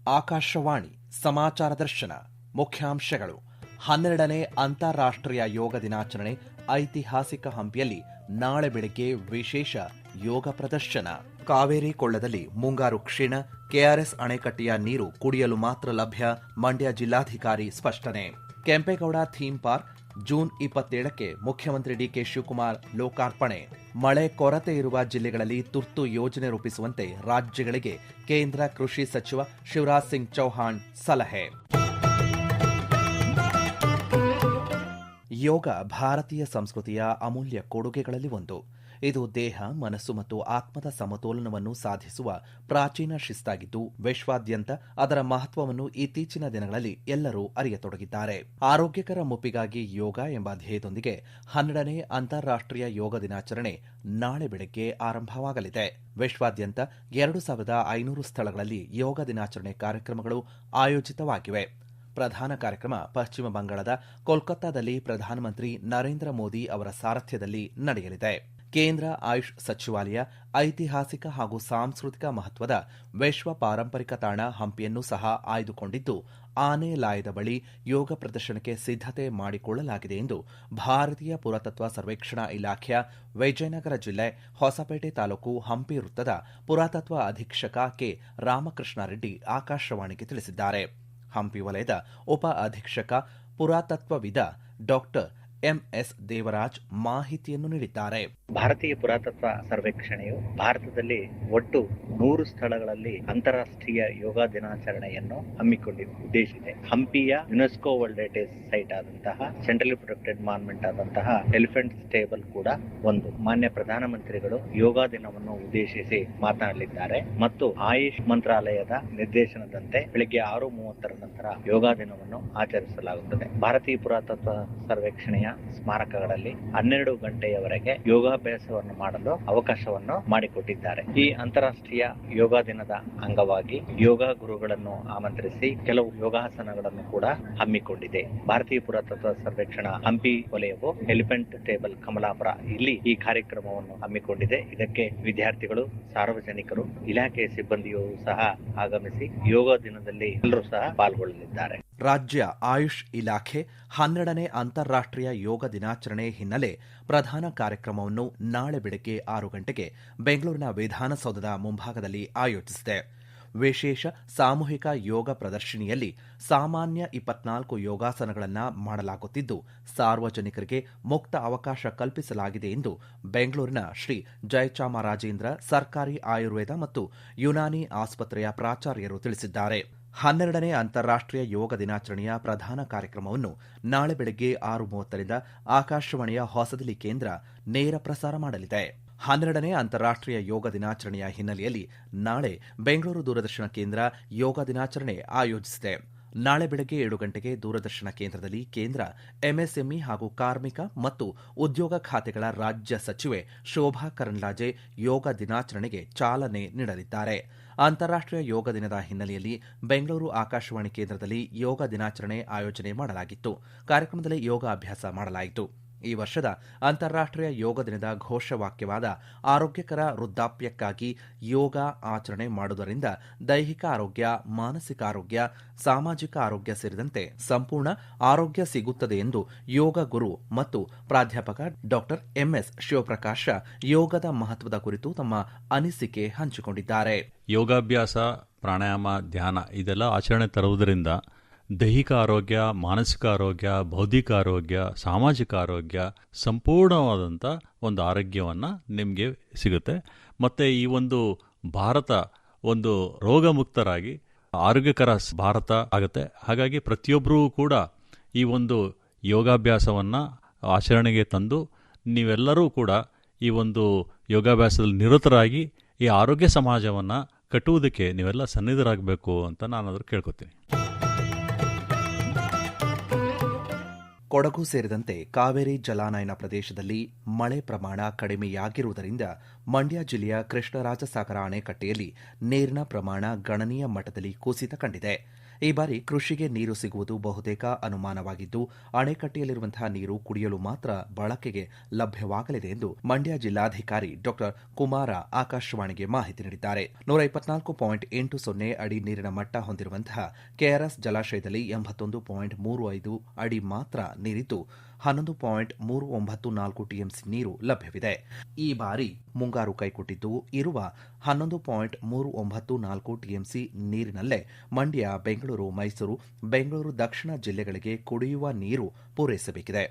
ಆಕಾಶವಾಣಿ ಸಮಾಚಾರ ದರ್ಶನ ಮುಖ್ಯಾಂಶಗಳು. 12ನೇ ಅಂತಾರಾಷ್ಟ್ರೀಯ ಯೋಗ ದಿನಾಚರಣೆ. ಐತಿಹಾಸಿಕ ಹಂಪಿಯಲ್ಲಿ ನಾಳೆ ಬೆಳಗ್ಗೆ ವಿಶೇಷ ಯೋಗ ಪ್ರದರ್ಶನ. ಕಾವೇರಿ ಕೊಳ್ಳದಲ್ಲಿ ಮುಂಗಾರು ಕ್ಷೀಣ. ಕೆಆರ್ಎಸ್ ಅಣೆಕಟ್ಟೆಯ ನೀರು ಕುಡಿಯಲು ಮಾತ್ರ ಲಭ್ಯ. ಮಂಡ್ಯ ಜಿಲ್ಲಾಧಿಕಾರಿ ಸ್ಪಷ್ಟನೆ. ಕೆಂಪೇಗೌಡ ಥೀಮ್ ಪಾರ್ಕ್ ಜೂನ್ 27ಕ್ಕೆ ಮುಖ್ಯಮಂತ್ರಿ ಡಿಕೆ ಶಿವಕುಮಾರ್ ಲೋಕಾರ್ಪಣೆ. ಮಳೆ ಕೊರತೆ ಇರುವ ಜಿಲ್ಲೆಗಳಲ್ಲಿ ತುರ್ತು ಯೋಜನೆ ರೂಪಿಸುವಂತೆ ರಾಜ್ಯಗಳಿಗೆ ಕೇಂದ್ರ ಕೃಷಿ ಸಚಿವ ಶಿವರಾಜ್ ಸಿಂಗ್ ಚೌಹಾಣ್ ಸಲಹೆ. ಯೋಗ ಭಾರತೀಯ ಸಂಸ್ಕೃತಿಯ ಅಮೂಲ್ಯ ಕೊಡುಗೆಗಳಲ್ಲಿ ಒಂದು. ಇದು ದೇಹ, ಮನಸ್ಸು ಮತ್ತು ಆತ್ಮದ ಸಮತೋಲನವನ್ನು ಸಾಧಿಸುವ ಪ್ರಾಚೀನ ಶಿಸ್ತಾಗಿದ್ದು, ವಿಶ್ವಾದ್ಯಂತ ಅದರ ಮಹತ್ವವನ್ನು ಇತ್ತೀಚಿನ ದಿನಗಳಲ್ಲಿ ಎಲ್ಲರೂ ಅರಿಯತೊಡಗಿದ್ದಾರೆ. ಆರೋಗ್ಯಕರ ಮುಪ್ಪಿಗಾಗಿ ಯೋಗ ಎಂಬ ಧ್ಯೇಯದೊಂದಿಗೆ 12ನೇ ಅಂತಾರಾಷ್ಟ್ರೀಯ ಯೋಗ ದಿನಾಚರಣೆ ನಾಳೆ ಬೆಳಗ್ಗೆ ಆರಂಭವಾಗಲಿದೆ. ವಿಶ್ವಾದ್ಯಂತ 2500 ಸ್ಥಳಗಳಲ್ಲಿ ಯೋಗ ದಿನಾಚರಣೆ ಕಾರ್ಯಕ್ರಮಗಳು ಆಯೋಜಿತವಾಗಿವೆ. ಪ್ರಧಾನ ಕಾರ್ಯಕ್ರಮ ಪಶ್ಚಿಮ ಬಂಗಾಳದ ಕೋಲ್ಕತ್ತಾದಲ್ಲಿ ಪ್ರಧಾನಮಂತ್ರಿ ನರೇಂದ್ರ ಮೋದಿ ಅವರ ಸಾರಥ್ಯದಲ್ಲಿ ನಡೆಯಲಿದೆ. ಕೇಂದ್ರ ಆಯುಷ್ ಸಚಿವಾಲಯ ಐತಿಹಾಸಿಕ ಹಾಗೂ ಸಾಂಸ್ಕೃತಿಕ ಮಹತ್ವದ ವಿಶ್ವ ಪಾರಂಪರಿಕ ತಾಣ ಹಂಪಿಯನ್ನು ಸಹ ಆಯ್ದುಕೊಂಡಿದ್ದು, ಆನೆ ಲಾಯದ ಬಳಿ ಯೋಗ ಪ್ರದರ್ಶನಕ್ಕೆ ಸಿದ್ಧತೆ ಮಾಡಿಕೊಳ್ಳಲಾಗಿದೆ ಎಂದು ಭಾರತೀಯ ಪುರಾತತ್ವ ಸರ್ವೇಕ್ಷಣಾ ಇಲಾಖೆಯ ವಿಜಯನಗರ ಜಿಲ್ಲೆ ಹೊಸಪೇಟೆ ತಾಲೂಕು ಹಂಪಿ ವೃತ್ತದ ಪುರಾತತ್ವ ಅಧೀಕ್ಷಕ ಕೆ ರಾಮಕೃಷ್ಣ ರೆಡ್ಡಿ ಆಕಾಶವಾಣಿಗೆ ತಿಳಿಸಿದ್ದಾರೆ. ಹಂಪಿ ವಲಯದ ಉಪ ಅಧೀಕ್ಷಕ ಪುರಾತತ್ವವಿದ ಡಾಕ್ಟರ್ ಎಂಎಸ್ ದೇವರಾಜ್ ಮಾಹಿತಿಯನ್ನು ನೀಡಿದ್ದಾರೆ. ಭಾರತೀಯ ಪುರಾತತ್ವ ಸರ್ವೇಕ್ಷಣೆಯು ಭಾರತದಲ್ಲಿ ಒಟ್ಟು 100 ಸ್ಥಳಗಳಲ್ಲಿ ಅಂತಾರಾಷ್ಟ್ರೀಯ ಯೋಗ ದಿನಾಚರಣೆಯನ್ನು ಹಮ್ಮಿಕೊಂಡಿದೆ. ಹಂಪಿಯ ಯುನೆಸ್ಕೋ ವರ್ಲ್ಡ್ ಹೆರಿಟೇಜ್ ಸೈಟ್ ಆದಂತಹ ಸೆಂಟ್ರಲಿ ಪ್ರೊಟೆಕ್ಟೆಡ್ ಮಾನ್ಯುಮೆಂಟ್ ಆದಂತಹ ಎಲಿಫೆಂಟ್ ಸ್ಟೇಬಲ್ ಕೂಡ ಒಂದು. ಮಾನ್ಯ ಪ್ರಧಾನಮಂತ್ರಿಗಳು ಯೋಗ ದಿನವನ್ನು ಉದ್ದೇಶಿಸಿ ಮಾತನಾಡಲಿದ್ದಾರೆ ಮತ್ತು ಆಯುಷ್ ಮಂತ್ರಾಲಯದ ನಿರ್ದೇಶನದಂತೆ ಬೆಳಗ್ಗೆ 6:30 ನಂತರ ಯೋಗ ದಿನವನ್ನು ಆಚರಿಸಲಾಗುತ್ತದೆ. ಭಾರತೀಯ ಪುರಾತತ್ವ ಸರ್ವೇಕ್ಷಣೆಯ ಸ್ಮಾರಕಗಳಲ್ಲಿ 12 ಗಂಟೆಯವರೆಗೆ ಯೋಗಾಭ್ಯಾಸವನ್ನು ಮಾಡಲು ಅವಕಾಶವನ್ನು ಮಾಡಿಕೊಟ್ಟಿದ್ದಾರೆ. ಈ ಅಂತಾರಾಷ್ಟ್ರೀಯ ಯೋಗ ದಿನದ ಅಂಗವಾಗಿ ಯೋಗ ಗುರುಗಳನ್ನು ಆಮಂತ್ರಿಸಿ ಕೆಲವು ಯೋಗಾಸನಗಳನ್ನು ಕೂಡ ಹಮ್ಮಿಕೊಂಡಿದೆ. ಭಾರತೀಯ ಪುರಾತತ್ವ ಸರ್ವೇಕ್ಷಣಾ ಹಂಪಿ ವಲಯವು ಎಲಿಫೆಂಟ್ ಟೇಬಲ್ ಕಮಲಾಪುರ ಇಲ್ಲಿ ಈ ಕಾರ್ಯಕ್ರಮವನ್ನು ಹಮ್ಮಿಕೊಂಡಿದೆ. ಇದಕ್ಕೆ ವಿದ್ಯಾರ್ಥಿಗಳು, ಸಾರ್ವಜನಿಕರು, ಇಲಾಖೆಯ ಸಿಬ್ಬಂದಿಯೂ ಸಹ ಆಗಮಿಸಿ ಯೋಗ ದಿನದಲ್ಲಿ ಎಲ್ಲರೂ ಸಹ ಪಾಲ್ಗೊಳ್ಳಲಿದ್ದಾರೆ. ರಾಜ್ಯ ಆಯುಷ್ ಇಲಾಖೆ 12ನೇ ಅಂತಾರಾಷ್ಟ್ರೀಯ ಯೋಗ ದಿನಾಚರಣೆ ಹಿನ್ನೆಲೆ ಪ್ರಧಾನ ಕಾರ್ಯಕ್ರಮವನ್ನು ನಾಳೆ ಬೆಳಗ್ಗೆ 6 ಗಂಟೆಗೆ ಬೆಂಗಳೂರಿನ ವಿಧಾನಸೌಧದ ಮುಂಭಾಗದಲ್ಲಿ ಆಯೋಜಿಸಿದೆ. ವಿಶೇಷ ಸಾಮೂಹಿಕ ಯೋಗ ಪ್ರದರ್ಶನಿಯಲ್ಲಿ ಸಾಮಾನ್ಯ 24 ಯೋಗಾಸನಗಳನ್ನು ಮಾಡಲಾಗುತ್ತಿದ್ದು, ಸಾರ್ವಜನಿಕರಿಗೆ ಮುಕ್ತ ಅವಕಾಶ ಕಲ್ಪಿಸಲಾಗಿದೆ ಎಂದು ಬೆಂಗಳೂರಿನ ಶ್ರೀ ಜಯಚಾಮರಾಜೇಂದ್ರ ಸರ್ಕಾರಿ ಆಯುರ್ವೇದ ಮತ್ತು ಯುನಾನಿ ಆಸ್ಪತ್ರೆಯ ಪ್ರಾಚಾರ್ಯರು ತಿಳಿಸಿದ್ದಾರೆ. 12ನೇ ಅಂತಾರಾಷ್ಟ್ರೀಯ ಯೋಗ ದಿನಾಚರಣೆಯ ಪ್ರಧಾನ ಕಾರ್ಯಕ್ರಮವನ್ನು ನಾಳೆ ಬೆಳಗ್ಗೆ 6:30ರಿಂದ ಆಕಾಶವಾಣಿಯ ಹೊಸದಿಲ್ಲಿ ಕೇಂದ್ರ ನೇರ ಪ್ರಸಾರ ಮಾಡಲಿದೆ. 12ನೇ ಅಂತಾರಾಷ್ಟ್ರೀಯ ಯೋಗ ದಿನಾಚರಣೆಯ ಹಿನ್ನೆಲೆಯಲ್ಲಿ ನಾಳೆ ಬೆಂಗಳೂರು ದೂರದರ್ಶನ ಕೇಂದ್ರ ಯೋಗ ದಿನಾಚರಣೆ ಆಯೋಜಿಸಿದೆ. ನಾಳೆ ಬೆಳಗ್ಗೆ 7 ಗಂಟೆಗೆ ದೂರದರ್ಶನ ಕೇಂದ್ರದಲ್ಲಿ ಕೇಂದ್ರ ಎಂಎಸ್ಎಂಇ ಹಾಗೂ ಕಾರ್ಮಿಕ ಮತ್ತು ಉದ್ಯೋಗ ಖಾತೆಗಳ ರಾಜ್ಯ ಸಚಿವೆ ಶೋಭಾ ಕರಂದ್ಲಾಜೆ ಯೋಗ ದಿನಾಚರಣೆಗೆ ಚಾಲನೆ ನೀಡಲಿದ್ದಾರೆ. ಅಂತಾರಾಷ್ಟ್ರೀಯ ಯೋಗ ದಿನದ ಹಿನ್ನೆಲೆಯಲ್ಲಿ ಬೆಂಗಳೂರು ಆಕಾಶವಾಣಿ ಕೇಂದ್ರದಲ್ಲಿ ಯೋಗ ದಿನಾಚರಣೆ ಆಯೋಜನೆ ಮಾಡಲಾಗಿತ್ತು. ಕಾರ್ಯಕ್ರಮದಲ್ಲಿ ಯೋಗ ಅಭ್ಯಾಸ ಮಾಡಲಾಯಿತು. ಈ ವರ್ಷದ ಅಂತಾರಾಷ್ಟ್ರೀಯ ಯೋಗ ದಿನದ ಘೋಷವಾಕ್ಯವಾದ ಆರೋಗ್ಯಕರ ವೃದ್ಧಾಪ್ಯಕ್ಕಾಗಿ ಯೋಗ ಆಚರಣೆ ಮಾಡುವುದರಿಂದ ದೈಹಿಕ ಆರೋಗ್ಯ, ಮಾನಸಿಕ ಆರೋಗ್ಯ, ಸಾಮಾಜಿಕ ಆರೋಗ್ಯ ಸೇರಿದಂತೆ ಸಂಪೂರ್ಣ ಆರೋಗ್ಯ ಸಿಗುತ್ತದೆ ಎಂದು ಯೋಗ ಗುರು ಮತ್ತು ಪ್ರಾಧ್ಯಾಪಕ ಡಾಕ್ಟರ್ ಎಂಎಸ್ ಶಿವಪ್ರಕಾಶ ಯೋಗದ ಮಹತ್ವದ ಕುರಿತು ತಮ್ಮ ಅನಿಸಿಕೆ ಹಂಚಿಕೊಂಡಿದ್ದಾರೆ. ಯೋಗಾಭ್ಯಾಸ, ಪ್ರಾಣಾಯಾಮ, ಧ್ಯಾನ ಇದೆಲ್ಲ ಆಚರಣೆ ತರುವುದರಿಂದ ದೈಹಿಕ ಆರೋಗ್ಯ, ಮಾನಸಿಕ ಆರೋಗ್ಯ, ಬೌದ್ಧಿಕ ಆರೋಗ್ಯ, ಸಾಮಾಜಿಕ ಆರೋಗ್ಯ, ಸಂಪೂರ್ಣವಾದಂಥ ಒಂದು ಆರೋಗ್ಯವನ್ನು ನಿಮಗೆ ಸಿಗುತ್ತೆ. ಮತ್ತು ಈ ಒಂದು ಭಾರತ ಒಂದು ರೋಗಮುಕ್ತರಾಗಿ ಆರೋಗ್ಯಕರ ಭಾರತ ಆಗುತ್ತೆ. ಹಾಗಾಗಿ ಪ್ರತಿಯೊಬ್ಬರೂ ಕೂಡ ಈ ಒಂದು ಯೋಗಾಭ್ಯಾಸವನ್ನು ಆಚರಣೆಗೆ ತಂದು ನೀವೆಲ್ಲರೂ ಕೂಡ ಈ ಒಂದು ಯೋಗಾಭ್ಯಾಸದಲ್ಲಿ ನಿರತರಾಗಿ ಈ ಆರೋಗ್ಯ ಸಮಾಜವನ್ನು ಕಟ್ಟುವುದಕ್ಕೆ ನೀವೆಲ್ಲ ಸನ್ನಿಧರಾಗಬೇಕು ಅಂತ ನಾನಾದರೂ ಕೇಳ್ಕೊತೀನಿ. ಕೊಡಗು ಸೇರಿದಂತೆ ಕಾವೇರಿ ಜಲಾನಯನ ಪ್ರದೇಶದಲ್ಲಿ ಮಳೆ ಪ್ರಮಾಣ ಕಡಿಮೆಯಾಗಿರುವುದರಿಂದ ಮಂಡ್ಯ ಜಿಲ್ಲೆಯ ಕೃಷ್ಣರಾಜಸಾಗರ ಅಣೆಕಟ್ಟೆಯಲ್ಲಿ ನೀರಿನ ಪ್ರಮಾಣ ಗಣನೀಯ ಮಟ್ಟದಲ್ಲಿ ಕುಸಿತ ಕಂಡಿದೆ. ಈ ಬಾರಿ ಕೃಷಿಗೆ ನೀರು ಸಿಗುವುದು ಬಹುತೇಕ ಅನುಮಾನವಾಗಿದ್ದು ಅಣೆಕಟ್ಟೆಯಲ್ಲಿರುವಂತಹ ನೀರು ಕುಡಿಯಲು ಮಾತ್ರ ಬಳಕೆಗೆ ಲಭ್ಯವಾಗಲಿದೆ ಎಂದು ಮಂಡ್ಯ ಜಿಲ್ಲಾಧಿಕಾರಿ ಡಾ ಕುಮಾರ ಆಕಾಶವಾಣಿಗೆ ಮಾಹಿತಿ ನೀಡಿದ್ದಾರೆ. 124.80 ಅಡಿ ನೀರಿನ ಮಟ್ಟ ಹೊಂದಿರುವಂತಹ ಕೆಆರ್ಎಸ್ ಜಲಾಶಯದಲ್ಲಿ 81.35 ಅಡಿ ಮಾತ್ರ ನೀರಿದ್ದು 11.394 ಟಿಎಂಸಿ ನೀರು ಲಭ್ಯವಿದೆ. ಈ ಬಾರಿ ಮುಂಗಾರು ಕೈಕೊಟ್ಟಿದ್ದು ಇರುವ 11.394 ಟಿಎಂಸಿ ನೀರಿನಲ್ಲೇ ಮಂಡ್ಯ, ಬೆಂಗಳೂರು, ಮೈಸೂರು, ಬೆಂಗಳೂರು ದಕ್ಷಿಣ ಜಿಲ್ಲೆಗಳಿಗೆ ಕುಡಿಯುವ ನೀರು ಪೂರೈಸಬೇಕಿದೆ.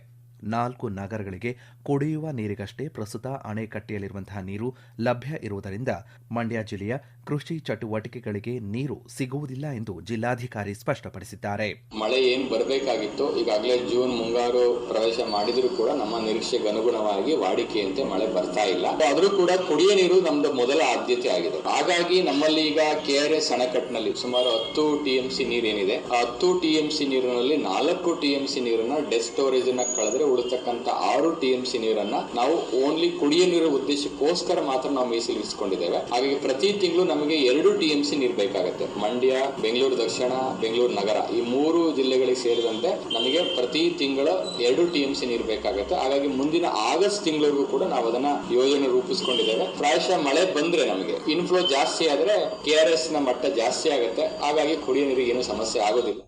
4 ನಗರಗಳಿಗೆ ಕುಡಿಯುವ ನೀರಿಗಷ್ಟೇ ಪ್ರಸ್ತುತ ಅಣೆಕಟ್ಟೆಯಲ್ಲಿರುವಂತಹ ನೀರು ಲಭ್ಯ ಇರುವುದರಿಂದ ಮಂಡ್ಯ ಜಿಲ್ಲೆಯ ಕೃಷಿ ಚಟುವಟಿಕೆಗಳಿಗೆ ನೀರು ಸಿಗುವುದಿಲ್ಲ ಎಂದು ಜಿಲ್ಲಾಧಿಕಾರಿ ಸ್ಪಷ್ಟಪಡಿಸಿದ್ದಾರೆ. ಮಳೆ ಏನ್ ಬರಬೇಕಾಗಿತ್ತು ಈಗಾಗಲೇ ಜೂನ್ ಮುಂಗಾರು ಪ್ರವೇಶ ಮಾಡಿದ್ರು ಕೂಡ ನಮ್ಮ ನಿರೀಕ್ಷೆಗೆ ಅನುಗುಣವಾಗಿ ವಾಡಿಕೆಯಂತೆ ಮಳೆ ಬರ್ತಾ ಇಲ್ಲ. ಆದರೂ ಕೂಡ ಕುಡಿಯ ನೀರು ನಮ್ದು ಮೊದಲ ಆದ್ಯತೆ ಆಗಿದೆ. ಹಾಗಾಗಿ ನಮ್ಮಲ್ಲಿ ಈಗ ಕೆಆರ್ಎಸ್ ಅಣೆಕಟ್ಟಿನಲ್ಲಿ ಸುಮಾರು 10 ಟಿಎಂಸಿ ನೀರೇನಿದೆ, ಆ 10 ಟಿಎಂಸಿ ನೀರಿನಲ್ಲಿ 4 ಟಿಎಂಸಿ ನೀರನ್ನ ಡೆಡ್ ಸ್ಟೋರೇಜ್ ಅನ್ನ ಕಳೆದ್ರೆ ಉಳಿತಕ್ಕಂತ 6 ಟಿಎಂಸಿ ನೀರನ್ನ ನಾವು ಓನ್ಲಿ ಕುಡಿಯ ನೀರು ಉದ್ದೇಶಕ್ಕೋಸ್ಕರ ಮಾತ್ರ ನಾವು ಮೀಸಲಿರಿಸಿಕೊಂಡಿದ್ದೇವೆ. ಹಾಗಾಗಿ ಪ್ರತಿ ತಿಂಗಳು ನಮಗೆ 2 ಟಿಎಂಸಿ ನೀರು ಬೇಕಾಗುತ್ತೆ. ಮಂಡ್ಯ, ಬೆಂಗಳೂರು ದಕ್ಷಿಣ, ಬೆಂಗಳೂರು ನಗರ ಈ 3 ಜಿಲ್ಲೆಗಳಿಗೆ ಸೇರಿದಂತೆ ನಮಗೆ ಪ್ರತಿ ತಿಂಗಳ 2 ಟಿಎಂಸಿ ನೀರು ಬೇಕಾಗುತ್ತೆ. ಹಾಗಾಗಿ ಮುಂದಿನ ಆಗಸ್ಟ್ ತಿಂಗಳಿಗೂ ಕೂಡ ನಾವು ಅದನ್ನ ಯೋಜನೆ ರೂಪಿಸಿಕೊಂಡಿದ್ದೇವೆ. ಪ್ರಾಯಶಃ ಮಳೆ ಬಂದ್ರೆ ನಮಗೆ ಇನ್ಫ್ಲೋ ಜಾಸ್ತಿ ಆದ್ರೆ ಕೆಆರ್ಎಸ್ ನ ಮಟ್ಟ ಜಾಸ್ತಿ ಆಗುತ್ತೆ. ಹಾಗಾಗಿ ಕುಡಿಯ ನೀರಿಗೆ ಏನು ಸಮಸ್ಯೆ ಆಗೋದಿಲ್ಲ.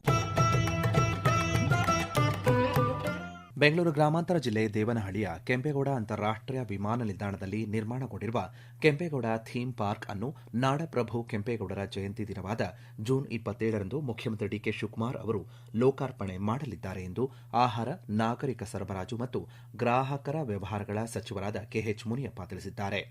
ಬೆಂಗಳೂರು ಗ್ರಾಮಾಂತರ ಜಿಲ್ಲೆ ದೇವನಹಳ್ಳಿಯ ಕೆಂಪೇಗೌಡ ಅಂತಾರಾಷ್ಟೀಯ ವಿಮಾನ ನಿಲ್ದಾಣದಲ್ಲಿ ನಿರ್ಮಾಣಗೊಂಡಿರುವ ಕೆಂಪೇಗೌಡ ಥೀಮ್ ಪಾರ್ಕ್ ಅನ್ನು ನಾಡಪ್ರಭು ಕೆಂಪೇಗೌಡರ ಜಯಂತಿ ದಿನವಾದ ಜೂನ್ 27ರಂದು ಮುಖ್ಯಮಂತ್ರಿ ಡಿಕೆ ಶಿವಕುಮಾರ್ ಅವರು ಲೋಕಾರ್ಪಣೆ ಮಾಡಲಿದ್ದಾರೆ ಎಂದು ಆಹಾರ, ನಾಗರಿಕ ಸರಬರಾಜು ಮತ್ತು ಗ್ರಾಹಕರ ವ್ಯವಹಾರಗಳ ಸಚಿವರಾದ ಕೆಎಚ್ ಮುನಿಯಪ್ಪ ತಿಳಿಸಿದ್ದಾರೆ.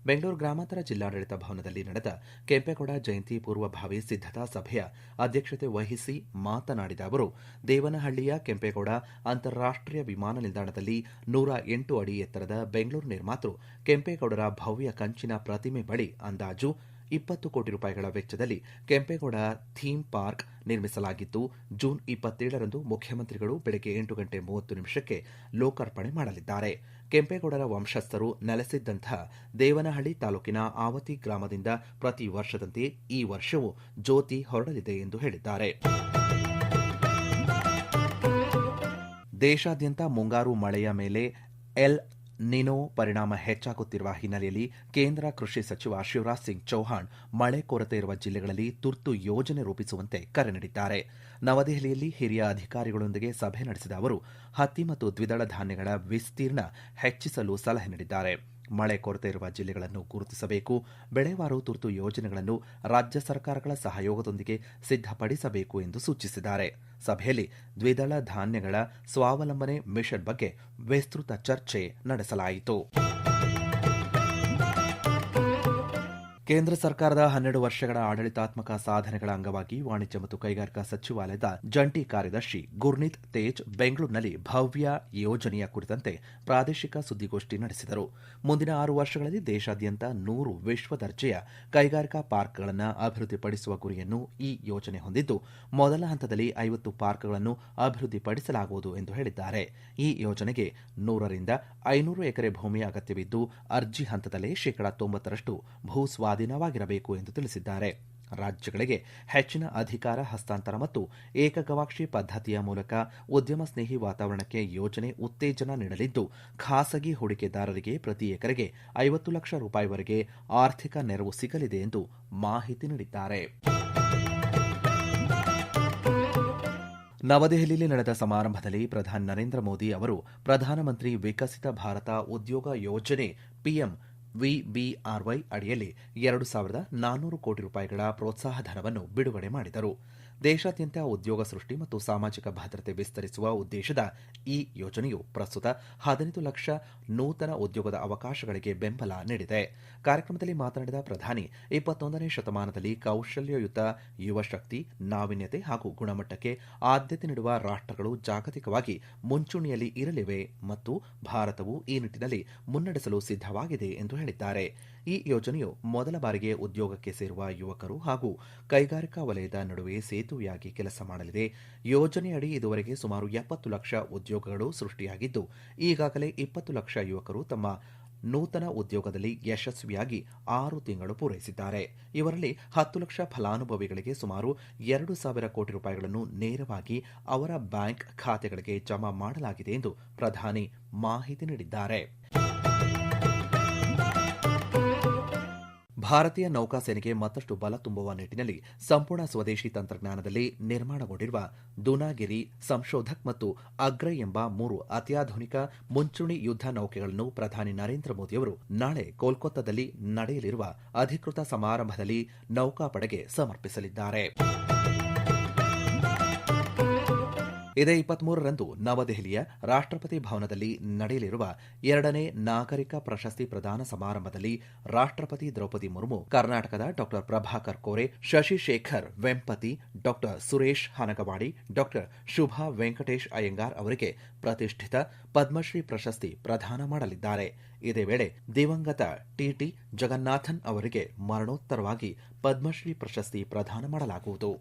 ಬೆಂಗಳೂರು ಗ್ರಾಮಾಂತರ ಜಿಲ್ಲಾಡಳಿತ ಭವನದಲ್ಲಿ ನಡೆದ ಕೆಂಪೇಗೌಡ ಜಯಂತಿ ಪೂರ್ವಭಾವಿ ಸಿದ್ದತಾ ಸಭೆಯ ಅಧ್ಯಕ್ಷತೆ ವಹಿಸಿ ಮಾತನಾಡಿದ ಅವರು, ದೇವನಹಳ್ಳಿಯ ಕೆಂಪೇಗೌಡ ಅಂತಾರಾಷ್ಟೀಯ ವಿಮಾನ ನಿಲ್ದಾಣದಲ್ಲಿ 108 ಅಡಿ ಎತ್ತರದ ಬೆಂಗಳೂರು ನಿರ್ಮಾತೃ ಕೆಂಪೇಗೌಡರ ಭವ್ಯ ಕಂಚಿನ ಪ್ರತಿಮೆ ಬಳಿ ಅಂದಾಜು 20 ಕೋಟಿ ರೂಪಾಯಿಗಳ ವೆಚ್ಚದಲ್ಲಿ ಕೆಂಪೇಗೌಡ ಥೀಮ್ ಪಾರ್ಕ್ ನಿರ್ಮಿಸಲಾಗಿದ್ದು, ಜೂನ್ 27ರಂದು ಮುಖ್ಯಮಂತ್ರಿಗಳು ಬೆಳಗ್ಗೆ 8:30 ಲೋಕಾರ್ಪಣೆ ಮಾಡಲಿದ್ದಾರೆ. ಕೆಂಪೇಗೌಡರ ವಂಶಸ್ಥರು ನೆಲೆಸಿದ್ದಂತಹ ದೇವನಹಳ್ಳಿ ತಾಲೂಕಿನ ಆವತಿ ಗ್ರಾಮದಿಂದ ಪ್ರತಿ ವರ್ಷದಂತೆ ಈ ವರ್ಷವೂ ಜ್ಯೋತಿ ಹೊರಡಲಿದೆ ಎಂದು ಹೇಳಿದ್ದಾರೆ. ದೇಶಾದ್ಯಂತ ಮುಂಗಾರು ಮಳೆಯ ಮೇಲೆ ಎಲ್ ನಿನೋ ಪರಿಣಾಮ ಹೆಚ್ಚಾಗುತ್ತಿರುವ ಹಿನ್ನೆಲೆಯಲ್ಲಿ ಕೇಂದ್ರ ಕೃಷಿ ಸಚಿವ ಶಿವರಾಜ್ ಸಿಂಗ್ ಚೌಹಾಣ್ ಮಳೆ ಕೊರತೆ ಇರುವ ಜಿಲ್ಲೆಗಳಲ್ಲಿ ತುರ್ತು ಯೋಜನೆ ರೂಪಿಸುವಂತೆ ಕರೆ ನೀಡಿದ್ದಾರೆ. ನವದೆಹಲಿಯಲ್ಲಿ ಹಿರಿಯ ಅಧಿಕಾರಿಗಳೊಂದಿಗೆ ಸಭೆ ನಡೆಸಿದ ಅವರು ಹತ್ತಿ ಮತ್ತು ದ್ವಿದಳ ಧಾನ್ಯಗಳ ವಿಸ್ತೀರ್ಣ ಹೆಚ್ಚಿಸಲು ಸಲಹೆ ನೀಡಿದ್ದಾರೆ. ಮಳೆ ಕೊರತೆ ಇರುವ ಜಿಲ್ಲೆಗಳನ್ನು ಗುರುತಿಸಬೇಕು, ಬೆಳೆವಾರು ತುರ್ತು ಯೋಜನೆಗಳನ್ನು ರಾಜ್ಯ ಸರ್ಕಾರಗಳ ಸಹಯೋಗದೊಂದಿಗೆ ಸಿದ್ದಪಡಿಸಬೇಕು ಎಂದು ಸೂಚಿಸಿದ್ದಾರೆ. ಸಭೆಯಲ್ಲಿ ದ್ವಿದಳ ಧಾನ್ಯಗಳ ಸ್ವಾವಲಂಬನೆ ಮಿಷನ್ ಬಗ್ಗೆ ವಿಸ್ತೃತ ಚರ್ಚೆ ನಡೆಸಲಾಯಿತು. ಕೇಂದ್ರ ಸರ್ಕಾರದ 12 ವರ್ಷಗಳ ಆಡಳಿತಾತ್ಮಕ ಸಾಧನೆಗಳ ಅಂಗವಾಗಿ ವಾಣಿಜ್ಯ ಮತ್ತು ಕೈಗಾರಿಕಾ ಸಚಿವಾಲಯದ ಜಂಟಿ ಕಾರ್ಯದರ್ಶಿ ಗುರ್ನೀತ್ ತೇಜ್ ಬೆಂಗಳೂರಿನಲ್ಲಿ ಭವ್ಯ ಯೋಜನೆಯ ಕುರಿತಂತೆ ಪ್ರಾದೇಶಿಕ ಸುದ್ದಿಗೋಷ್ಠಿ ನಡೆಸಿದರು. ಮುಂದಿನ 6 ವರ್ಷಗಳಲ್ಲಿ ದೇಶಾದ್ಯಂತ 100 ವಿಶ್ವ ದರ್ಜೆಯ ಕೈಗಾರಿಕಾ ಪಾರ್ಕ್ಗಳನ್ನು ಅಭಿವೃದ್ಧಿಪಡಿಸುವ ಗುರಿಯನ್ನು ಈ ಯೋಜನೆ ಹೊಂದಿದ್ದು, ಮೊದಲ ಹಂತದಲ್ಲಿ 50 ಪಾರ್ಕ್ಗಳನ್ನು ಅಭಿವೃದ್ಧಿಪಡಿಸಲಾಗುವುದು ಎಂದು ಹೇಳಿದ್ದಾರೆ. ಈ ಯೋಜನೆಗೆ 100 ರಿಂದ 500 ಎಕರೆ ಭೂಮಿ ಅಗತ್ಯವಿದ್ದು, ಅರ್ಜಿ ಹಂತದಲ್ಲೇ 90% ಭೂ ಸ್ವಾಧೀನವಾಗಿರಬೇಕು ಎಂದು ತಿಳಿಸಿದ್ದಾರೆ. ರಾಜ್ಯಗಳಿಗೆ ಹೆಚ್ಚಿನ ಅಧಿಕಾರ ಹಸ್ತಾಂತರ ಮತ್ತು ಏಕಗವಾಕ್ಷಿ ಪದ್ಧತಿಯ ಮೂಲಕ ಉದ್ಯಮ ಸ್ನೇಹಿ ವಾತಾವರಣಕ್ಕೆ ಯೋಜನೆ ಉತ್ತೇಜನ ನೀಡಲಿದ್ದು, ಖಾಸಗಿ ಹೂಡಿಕೆದಾರರಿಗೆ ಪ್ರತಿ ಎಕರೆಗೆ 50 ಲಕ್ಷ ರೂಪಾಯಿವರೆಗೆ ಆರ್ಥಿಕ ನೆರವು ಸಿಗಲಿದೆ ಎಂದು ಮಾಹಿತಿ ನೀಡಿದ್ದಾರೆ. ನವದೆಹಲಿಯಲ್ಲಿ ನಡೆದ ಸಮಾರಂಭದಲ್ಲಿ ಪ್ರಧಾನಿ ನರೇಂದ್ರ ಮೋದಿ ಅವರು ಪ್ರಧಾನಮಂತ್ರಿ ವಿಕಸಿತ ಭಾರತ ಉದ್ಯೋಗ ಯೋಜನೆ ಪಿಎಂ ವಿಬಿಆರ್ವೈ ಅಡಿಯಲ್ಲಿ 2,400 ಕೋಟಿ ರೂಪಾಯಿಗಳ ಪ್ರೋತ್ಸಾಹ ಧನವನ್ನು ಬಿಡುಗಡೆ ಮಾಡಿದರು. ದೇಶಾದ್ಯಂತ ಉದ್ಯೋಗ ಸೃಷ್ಟಿ ಮತ್ತು ಸಾಮಾಜಿಕ ಭದ್ರತೆ ವಿಸ್ತರಿಸುವ ಉದ್ದೇಶದ ಈ ಯೋಜನೆಯು ಪ್ರಸ್ತುತ 15 ಲಕ್ಷ ನೂತನ ಉದ್ಯೋಗದ ಅವಕಾಶಗಳಿಗೆ ಬೆಂಬಲ ನೀಡಿದೆ. ಕಾರ್ಯಕ್ರಮದಲ್ಲಿ ಮಾತನಾಡಿದ ಪ್ರಧಾನಿ, 21ನೇ ಶತಮಾನದಲ್ಲಿ ಕೌಶಲ್ಯಯುತ ಯುವಶಕ್ತಿ, ನಾವೀನ್ಯತೆ ಹಾಗೂ ಗುಣಮಟ್ಟಕ್ಕೆ ಆದ್ಯತೆ ನೀಡುವ ರಾಷ್ಟ್ರಗಳು ಜಾಗತಿಕವಾಗಿ ಮುಂಚೂಣಿಯಲ್ಲಿ ಇರಲಿವೆ ಮತ್ತು ಭಾರತವು ಈ ನಿಟ್ಟಿನಲ್ಲಿ ಮುನ್ನಡೆಸಲು ಸಿದ್ಧವಾಗಿದೆ ಎಂದು ಹೇಳಿದ್ದಾರೆ. ಈ ಯೋಜನೆಯು ಮೊದಲ ಬಾರಿಗೆ ಉದ್ಯೋಗಕ್ಕೆ ಸೇರುವ ಯುವಕರು ಹಾಗೂ ಕೈಗಾರಿಕಾ ವಲಯದ ನಡುವೆ ಸೇತುವೆಯಾಗಿ ಕೆಲಸ ಮಾಡಲಿದೆ. ಯೋಜನೆಯಡಿ ಇದುವರೆಗೆ ಸುಮಾರು 70 ಲಕ್ಷ ಉದ್ಯೋಗಗಳು ಸೃಷ್ಟಿಯಾಗಿದ್ದು, ಈಗಾಗಲೇ 20 ಲಕ್ಷ ಯುವಕರು ತಮ್ಮ ನೂತನ ಉದ್ಯೋಗದಲ್ಲಿ ಯಶಸ್ವಿಯಾಗಿ 6 ತಿಂಗಳು ಪೂರೈಸಿದ್ದಾರೆ. ಇವರಲ್ಲಿ 10 ಲಕ್ಷ ಫಲಾನುಭವಿಗಳಿಗೆ ಸುಮಾರು 2,000 ಕೋಟಿ ರೂಪಾಯಿಗಳನ್ನು ನೇರವಾಗಿ ಅವರ ಬ್ಯಾಂಕ್ ಖಾತೆಗಳಿಗೆ ಜಮಾ ಮಾಡಲಾಗಿದೆ ಎಂದು ಪ್ರಧಾನಿ ಮಾಹಿತಿ ನೀಡಿದ್ದಾರೆ. ಭಾರತೀಯ ನೌಕಾಸೇನೆಗೆ ಮತ್ತಷ್ಟು ಬಲ ತುಂಬುವ ನಿಟ್ಟಿನಲ್ಲಿ ಸಂಪೂರ್ಣ ಸ್ವದೇಶಿ ತಂತ್ರಜ್ಞಾನದಲ್ಲಿ ನಿರ್ಮಾಣಗೊಂಡಿರುವ ದುನಾಗಿರಿ, ಸಂಶೋಧಕ್ ಮತ್ತು ಅಗ್ರೈ ಎಂಬ 3 ಅತ್ಯಾಧುನಿಕ ಮುಂಚೂಣಿ ಯುದ್ಧ ನೌಕೆಗಳನ್ನು ಪ್ರಧಾನಿ ನರೇಂದ್ರ ಮೋದಿಯವರು ನಾಳೆ ಕೋಲ್ಕತ್ತಾದಲ್ಲಿ ನಡೆಯಲಿರುವ ಅಧಿಕೃತ ಸಮಾರಂಭದಲ್ಲಿ ನೌಕಾಪಡೆಗೆ ಸಮರ್ಪಿಸಲಿದ್ದಾರೆ. ಇದೇ 23ರಂದು ನವದೆಹಲಿಯ ರಾಷ್ಟ್ರಪತಿ ಭವನದಲ್ಲಿ ನಡೆಯಲಿರುವ 2ನೇ ನಾಗರಿಕ ಪ್ರಶಸ್ತಿ ಪ್ರದಾನ ಸಮಾರಂಭದಲ್ಲಿ ರಾಷ್ಟ್ರಪತಿ ದ್ರೌಪದಿ ಮುರ್ಮು ಕರ್ನಾಟಕದ ಡಾ ಪ್ರಭಾಕರ್ ಕೋರೆ, ಶಶಿಶೇಖರ್ ವೆಂಪತಿ, ಡಾ ಸುರೇಶ್ ಹನಗವಾಡಿ, ಡಾ ಶುಭಾ ವೆಂಕಟೇಶ್ ಅಯ್ಯಂಗಾರ್ ಅವರಿಗೆ ಪ್ರತಿಷ್ಠಿತ ಪದ್ಮಶ್ರೀ ಪ್ರಶಸ್ತಿ ಪ್ರದಾನ ಮಾಡಲಿದ್ದಾರೆ. ಇದೇ ವೇಳೆ ದಿವಂಗತ ಟಿಟಿ ಜಗನ್ನಾಥನ್ ಅವರಿಗೆ ಮರಣೋತ್ತರವಾಗಿ ಪದ್ಮಶ್ರೀ ಪ್ರಶಸ್ತಿ ಪ್ರದಾನ ಮಾಡಲಾಗುವುದು.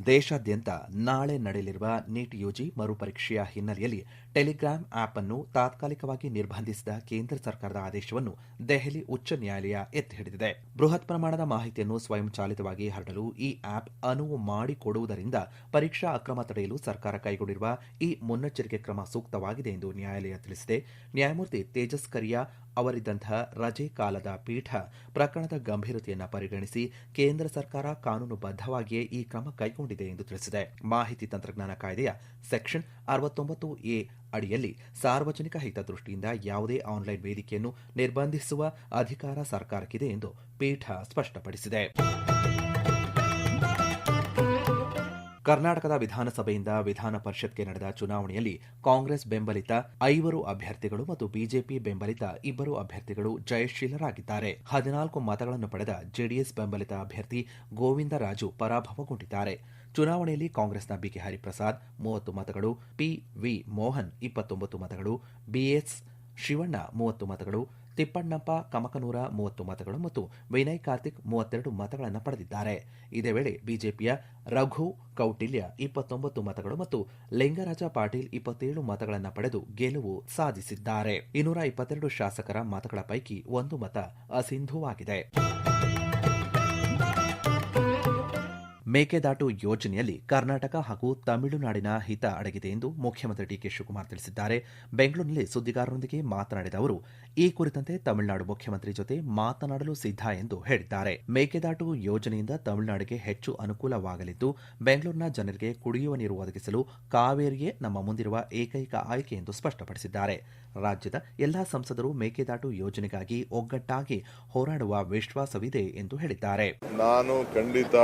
ದೇಶಾದ್ಯಂತ ನಾಳೆ ನಡೆಯಲಿರುವ ನೀಟ್ ಯುಜಿ ಮರುಪರೀಕ್ಷೆಯ ಹಿನ್ನೆಲೆಯಲ್ಲಿ ಟೆಲಿಗ್ರಾಮ್ ಆಪ್ ಅನ್ನು ತಾತ್ಕಾಲಿಕವಾಗಿ ನಿರ್ಬಂಧಿಸಿದ ಕೇಂದ್ರ ಸರ್ಕಾರದ ಆದೇಶವನ್ನು ದೆಹಲಿ ಉಚ್ಚ ನ್ಯಾಯಾಲಯ ಎತ್ತಿ ಹಿಡಿದಿದೆ. ಬೃಹತ್ ಪ್ರಮಾಣದ ಮಾಹಿತಿಯನ್ನು ಸ್ವಯಂಚಾಲಿತವಾಗಿ ಹರಡಲು ಈ ಆಪ್ ಅನುವು ಮಾಡಿಕೊಡುವುದರಿಂದ ಪರೀಕ್ಷಾ ಅಕ್ರಮ ತಡೆಯಲು ಸರ್ಕಾರ ಕೈಗೊಂಡಿರುವ ಈ ಮುನ್ನೆಚ್ಚರಿಕೆ ಕ್ರಮ ಸೂಕ್ತವಾಗಿದೆ ಎಂದು ನ್ಯಾಯಾಲಯ ತಿಳಿಸಿದೆ. ನ್ಯಾಯಮೂರ್ತಿ ತೇಜಸ್ ಕರಿಯಾ ಅವರಿದ್ದಂತಹ ರಜೆ ಕಾಲದ ಪೀಠ ಪ್ರಕರಣದ ಗಂಭೀರತೆಯನ್ನು ಪರಿಗಣಿಸಿ ಕೇಂದ್ರ ಸರ್ಕಾರ ಕಾನೂನುಬದ್ಧವಾಗಿಯೇ ಈ ಕ್ರಮ ಕೈಗೊಂಡಿದೆ ಎಂದು ತಿಳಿಸಿದೆ. ಮಾಹಿತಿ ತಂತ್ರಜ್ಞಾನ ಕಾಯ್ದೆಯ ಸೆಕ್ಷನ್ 69A ಅಡಿಯಲ್ಲಿ ಸಾರ್ವಜನಿಕ ಹಿತದೃಷ್ಟಿಯಿಂದ ಯಾವುದೇ ಆನ್ಲೈನ್ ವೇದಿಕೆಯನ್ನು ನಿರ್ಬಂಧಿಸುವ ಅಧಿಕಾರ ಸರ್ಕಾರಕ್ಕಿದೆ ಎಂದು ಪೀಠ ಸ್ಪಷ್ಟಪಡಿಸಿದೆ. ಕರ್ನಾಟಕದ ವಿಧಾನಸಭೆಯಿಂದ ವಿಧಾನ ಪರಿಷತ್ಗೆ ನಡೆದ ಚುನಾವಣೆಯಲ್ಲಿ ಕಾಂಗ್ರೆಸ್ ಬೆಂಬಲಿತ 5 ಅಭ್ಯರ್ಥಿಗಳು ಮತ್ತು ಬಿಜೆಪಿ ಬೆಂಬಲಿತ 2 ಅಭ್ಯರ್ಥಿಗಳು ಜಯಶೀಲರಾಗಿದ್ದಾರೆ. 14 ಮತಗಳನ್ನು ಪಡೆದ ಜೆಡಿಎಸ್ ಬೆಂಬಲಿತ ಅಭ್ಯರ್ಥಿ ಗೋವಿಂದರಾಜು ಪರಾಭವಗೊಂಡಿದ್ದಾರೆ. ಚುನಾವಣೆಯಲ್ಲಿ ಕಾಂಗ್ರೆಸ್ನ ಬಿಕೆ ಹರಿಪ್ರಸಾದ್ 30 ಮತಗಳು, ಪಿವಿ ಮೋಹನ್ 29 ಮತಗಳು, ಬಿಎಸ್ ಶಿವಣ್ಣ 30 ಮತಗಳು, ತಿಪ್ಪಣ್ಣಪ್ಪ ಕಮಕನೂರ 30 ಮತಗಳು ಮತ್ತು ವಿನಯ್ ಕಾರ್ತಿಕ್ 32 ಮತಗಳನ್ನು ಪಡೆದಿದ್ದಾರೆ. ಇದೇ ವೇಳೆ ಬಿಜೆಪಿಯ ರಘು ಕೌಟಿಲ್ಯ 29 ಮತಗಳು ಮತ್ತು ಲಿಂಗರಾಜ ಪಾಟೀಲ್ 27 ಮತಗಳನ್ನು ಪಡೆದು ಗೆಲುವು ಸಾಧಿಸಿದ್ದಾರೆ. 222 ಶಾಸಕರ ಮತಗಳ ಪೈಕಿ 1 ಮತ ಅಸಿಂಧುವಾಗಿದೆ. ಮೇಕೆದಾಟು ಯೋಜನೆಯಲ್ಲಿ ಕರ್ನಾಟಕ ಹಾಗೂ ತಮಿಳುನಾಡಿನ ಹಿತ ಅಡಗಿದೆ ಎಂದು ಮುಖ್ಯಮಂತ್ರಿ ಡಿಕೆ ಶಿವಕುಮಾರ್ ತಿಳಿಸಿದ್ದಾರೆ. ಬೆಂಗಳೂರಿನಲ್ಲಿ ಸುದ್ದಿಗಾರರೊಂದಿಗೆ ಮಾತನಾಡಿದ ಅವರು, ಈ ಕುರಿತಂತೆ ತಮಿಳುನಾಡು ಮುಖ್ಯಮಂತ್ರಿ ಜೊತೆ ಮಾತನಾಡಲು ಸಿದ್ಧ ಎಂದು ಹೇಳಿದ್ದಾರೆ. ಮೇಕೆದಾಟು ಯೋಜನೆಯಿಂದ ತಮಿಳುನಾಡಿಗೆ ಹೆಚ್ಚು ಅನುಕೂಲವಾಗಲಿದ್ದು, ಬೆಂಗಳೂರಿನ ಜನರಿಗೆ ಕುಡಿಯುವ ನೀರು ಒದಗಿಸಲು ಕಾವೇರಿಯೇ ನಮ್ಮ ಮುಂದಿರುವ ಏಕೈಕ ಆಯ್ಕೆ ಎಂದು ಸ್ಪಷ್ಟಪಡಿಸಿದ್ದಾರೆ. ರಾಜ್ಯದ ಎಲ್ಲಾ ಸಂಸದರು ಮೇಕೆದಾಟು ಯೋಜನೆಗಾಗಿ ಒಗ್ಗಟ್ಟಾಗಿ ಹೋರಾಡುವ ವಿಶ್ವಾಸವಿದೆ ಎಂದು ಹೇಳಿದ್ದಾರೆ. ನಾನು ಖಂಡಿತ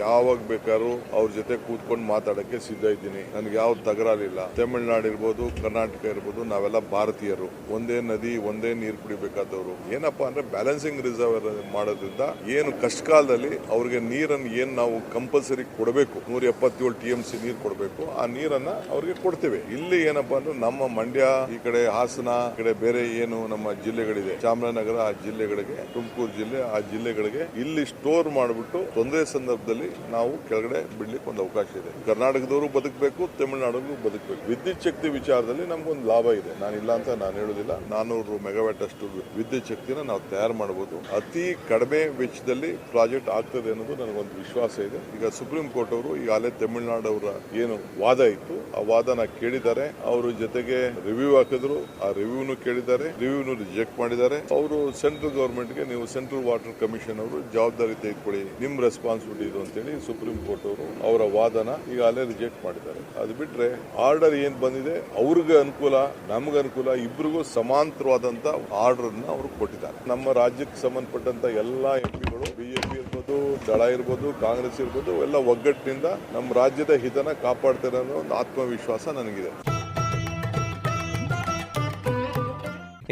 ಯಾವಾಗ ಬೇಕಾದ್ರೂ ಅವ್ರ ಜೊತೆ ಕೂತ್ಕೊಂಡು ಮಾತಾಡಕ್ಕೆ ಸಿದ್ಧ ಇದ್ದೀನಿ. ನನಗೆ ಯಾವ ತಕರಾರಿಲ್ಲ. ತಮಿಳುನಾಡು ಇರ್ಬೋದು, ಕರ್ನಾಟಕ ಇರ್ಬೋದು, ನಾವೆಲ್ಲ ಭಾರತೀಯರು. ಒಂದೇ ನದಿ, ಒಂದೇ ನೀರು ಕುಡಿಬೇಕಾದವರು. ಏನಪ್ಪಾ ಅಂದ್ರೆ ಬ್ಯಾಲೆನ್ಸಿಂಗ್ ರಿಸರ್ವ್ ಮಾಡೋದ್ರಿಂದ ಏನು ಕಷ್ಟ ಕಾಲದಲ್ಲಿ ಅವ್ರಿಗೆ ನೀರನ್ನು ಏನ್ ನಾವು ಕಂಪಲ್ಸರಿ ಕೊಡಬೇಕು, 177 TMC ನೀರು ಕೊಡಬೇಕು, ಆ ನೀರನ್ನ ಅವ್ರಿಗೆ ಕೊಡ್ತೇವೆ. ಇಲ್ಲಿ ಏನಪ್ಪಾ ಅಂದ್ರೆ ನಮ್ಮ ಮಂಡ್ಯ, ಈ ಕಡೆ ಹಾಸನ, ಈ ಕಡೆ ಬೇರೆ ಏನು ನಮ್ಮ ಜಿಲ್ಲೆಗಳಿದೆ, ಚಾಮರಾಜನಗರ, ಆ ಜಿಲ್ಲೆಗಳಿಗೆ, ತುಮಕೂರು ಜಿಲ್ಲೆ, ಆ ಜಿಲ್ಲೆಗಳಿಗೆ ಇಲ್ಲಿ ಸ್ಟೋರ್ ಮಾಡಿಬಿಟ್ಟು ತೊಂದರೆ ಸಂದರ್ಭದಲ್ಲಿ ನಾವು ಕೆಳಗಡೆ ಬಿಡ್ಲಿಕ್ಕೆ ಒಂದು ಅವಕಾಶ ಇದೆ. ಕರ್ನಾಟಕದವರು ಬದುಕಬೇಕು, ತಮಿಳುನಾಡಿಗೂ ಬದುಕಬೇಕು. ವಿದ್ಯುತ್ ಶಕ್ತಿ ವಿಚಾರದಲ್ಲಿ ನಮ್ಗೊಂದು ಲಾಭ ಇದೆ. ನಾನಿಲ್ಲ ಅಂತ ನಾನು ಹೇಳುದಿಲ್ಲ. 400 ಮೆಗಾವ್ಯಾಟ್ ಅಷ್ಟು ವಿದ್ಯುತ್ ಶಕ್ತಿನ ನಾವು ತಯಾರು ಮಾಡಬಹುದು. ಅತಿ ಕಡಿಮೆ ವೆಚ್ಚದಲ್ಲಿ ಪ್ರಾಜೆಕ್ಟ್ ಆಗ್ತದೆ ಅನ್ನೋದು ನನಗೊಂದು ವಿಶ್ವಾಸ ಇದೆ. ಈಗ ಸುಪ್ರೀಂ ಕೋರ್ಟ್ ಅವರು ಈಗಾಗಲೇ ತಮಿಳುನಾಡು ಅವರ ಏನು ವಾದ ಇತ್ತು, ಆ ವಾದನ ಕೇಳಿದ್ದಾರೆ. ಅವರು ಜೊತೆಗೆ ರಿವ್ಯೂ ಹಾಕಿದ್ರು, ಆ ರಿವ್ಯೂನು ಕೇಳಿದ್ದಾರೆ, ರಿವ್ಯೂನು ರಿಜೆಕ್ಟ್ ಮಾಡಿದ್ದಾರೆ. ಅವರು ಸೆಂಟ್ರಲ್ ಗವರ್ಮೆಂಟ್ಗೆ, ನೀವು ಸೆಂಟ್ರಲ್ ವಾಟರ್ ಕಮಿಷನ್ ಅವರು ಜವಾಬ್ದಾರಿ ತೆಗೆದುಕೊಳ್ಳಿ, ನಿಮ್ ರೆಸ್ಪಾನ್ಸಿಬಿಲಿಟಿ ಇದು ಅಂತೇಳಿ ಸುಪ್ರೀಂ ಕೋರ್ಟ್ ಅವರು ಅವರ ವಾದನ ಈಗಾಗಲೇ ರಿಜೆಕ್ಟ್ ಮಾಡಿದ್ದಾರೆ. ಅದು ಬಿಟ್ರೆ ಆರ್ಡರ್ ಏನ್ ಬಂದಿದೆ ಅವ್ರಿಗೆ ಅನುಕೂಲ, ನಮ್ಗೆ ಅನುಕೂಲ, ಇಬ್ಬರಿಗೂ ಸಮಾಂತರವಾದಂತ ಆರ್ಡರ್ ಅವರು ಕೊಟ್ಟಿದ್ದಾರೆ. ನಮ್ಮ ರಾಜ್ಯಕ್ಕೆ ಸಂಬಂಧಪಟ್ಟಂತ ಎಲ್ಲಾ ಎಂಪಿಗಳು, ಬಿಜೆಪಿ ಇರ್ಬೋದು, ದಳ ಇರ್ಬೋದು, ಕಾಂಗ್ರೆಸ್ ಇರ್ಬೋದು, ಎಲ್ಲ ಒಗ್ಗಟ್ಟಿನಿಂದ ನಮ್ಮ ರಾಜ್ಯದ ಹಿತನ ಕಾಪಾಡ್ತಾರೆ ಅನ್ನೋ ಒಂದು ಆತ್ಮವಿಶ್ವಾಸ ನನಗಿದೆ.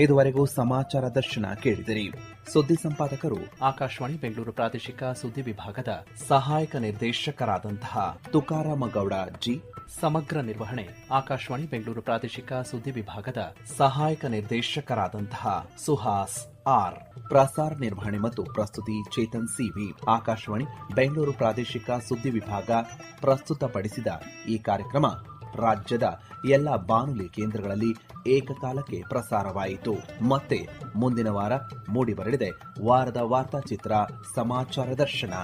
ಇದುವರೆಗೂ ಸಮಾಚಾರ ದರ್ಶನ ಕೇಳಿದಿರಿ. ಸುದ್ದಿ ಸಂಪಾದಕರು ಆಕಾಶವಾಣಿ ಬೆಂಗಳೂರು ಪ್ರಾದೇಶಿಕ ಸುದ್ದಿ ವಿಭಾಗದ ಸಹಾಯಕ ನಿರ್ದೇಶಕರಾದಂತಹ ತುಕಾರಾಮ ಗೌಡ ಜಿ. ಸಮಗ್ರ ನಿರ್ವಹಣೆ ಆಕಾಶವಾಣಿ ಬೆಂಗಳೂರು ಪ್ರಾದೇಶಿಕ ಸುದ್ದಿ ವಿಭಾಗದ ಸಹಾಯಕ ನಿರ್ದೇಶಕರಾದಂತಹ ಸುಹಾಸ್ ಆರ್. ಪ್ರಸಾರ ನಿರ್ವಹಣೆ ಮತ್ತು ಪ್ರಸ್ತುತಿ ಚೇತನ್ ಸಿವಿ. ಆಕಾಶವಾಣಿ ಬೆಂಗಳೂರು ಪ್ರಾದೇಶಿಕ ಸುದ್ದಿ ವಿಭಾಗ ಪ್ರಸ್ತುತಪಡಿಸಿದ ಈ ಕಾರ್ಯಕ್ರಮ ರಾಜ್ಯದ ಎಲ್ಲ ಬಾನುಲಿ ಕೇಂದ್ರಗಳಲ್ಲಿ ಏಕಕಾಲಕ್ಕೆ ಪ್ರಸಾರವಾಯಿತು. ಮತ್ತೆ ಮುಂದಿನ ವಾರ ಮೂಡಿಬರಲಿದೆ ವಾರದ ವಾರ್ತಾಚಿತ್ರ ಸಮಾಚಾರ ದರ್ಶನ.